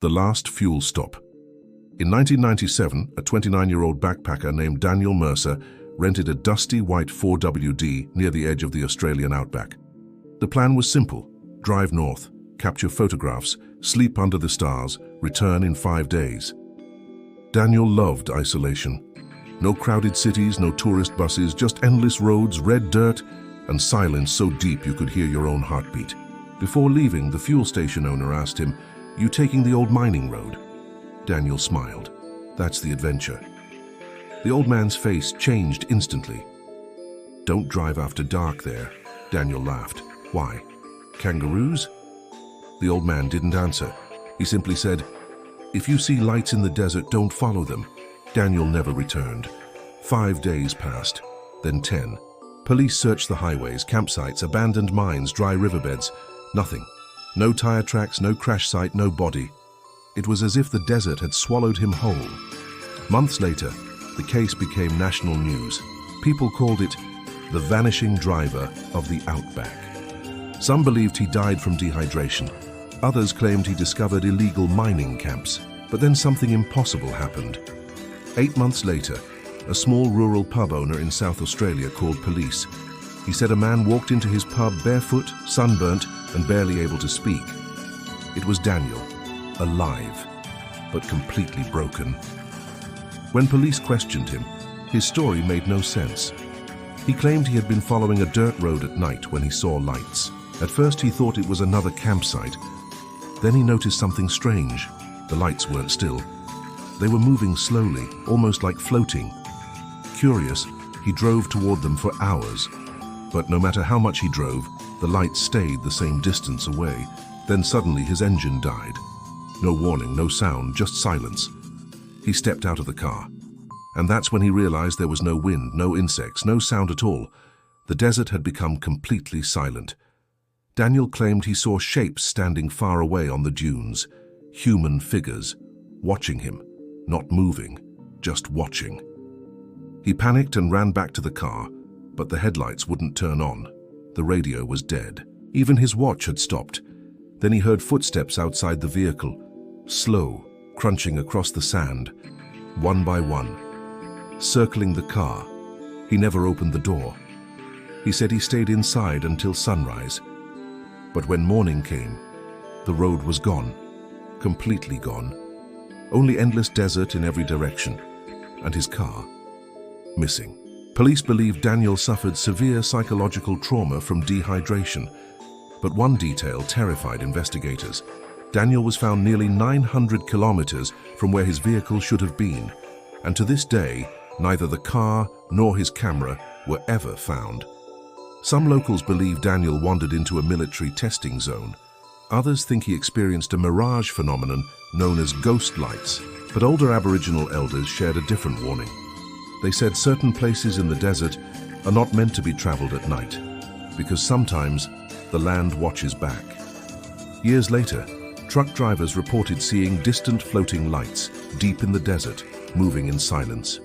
The last fuel stop. In 1997, a 29-year-old backpacker named Daniel Mercer rented a dusty white 4WD near the edge of the Australian Outback. The plan was simple: drive north, capture photographs, sleep under the stars, return in 5 days. Daniel loved isolation. No crowded cities, no tourist buses, just endless roads, red dirt, and silence so deep you could hear your own heartbeat. Before leaving, the fuel station owner asked him, "You taking the old mining road?" Daniel smiled. That's the adventure. The old man's face changed instantly. "Don't drive after dark there," Daniel laughed. "Why? Kangaroos?" The old man didn't answer. He simply said, "If you see lights in the desert, don't follow them." Daniel never returned. 5 days passed, then 10. Police searched the highways, campsites, abandoned mines, dry riverbeds. Nothing. No tire tracks, no crash site, no body. It was as if the desert had swallowed him whole. Months later, the case became national news. People called it the vanishing driver of the Outback. Some believed he died from dehydration. Others claimed he discovered illegal mining camps. But then something impossible happened. 8 months later, a small rural pub owner in South Australia called police. He said a man walked into his pub barefoot, sunburnt, and barely able to speak. It was Daniel, alive, but completely broken. When police questioned him, his story made no sense. He claimed he had been following a dirt road at night when he saw lights. At first he thought it was another campsite. Then he noticed something strange. The lights weren't still. They were moving slowly, almost like floating. Curious, he drove toward them for hours. But no matter how much he drove, the lights stayed the same distance away. Then suddenly his engine died. No warning, no sound, just silence. He stepped out of the car. And that's when he realized there was no wind, no insects, no sound at all. The desert had become completely silent. Daniel claimed he saw shapes standing far away on the dunes. Human figures, watching him, not moving, just watching. He panicked and ran back to the car, but the headlights wouldn't turn on. The radio was dead. Even his watch had stopped. Then he heard footsteps outside the vehicle, slow, crunching across the sand, one by one, circling the car. He never opened the door. He said he stayed inside until sunrise. But when morning came, the road was gone, completely gone. Only endless desert in every direction, and his car, missing. Police believe Daniel suffered severe psychological trauma from dehydration. But one detail terrified investigators. Daniel was found nearly 900 kilometers from where his vehicle should have been. And to this day, neither the car nor his camera were ever found. Some locals believe Daniel wandered into a military testing zone. Others think he experienced a mirage phenomenon known as ghost lights. But older Aboriginal elders shared a different warning. They said certain places in the desert are not meant to be traveled at night, because sometimes the land watches back. Years later, truck drivers reported seeing distant floating lights deep in the desert, moving in silence.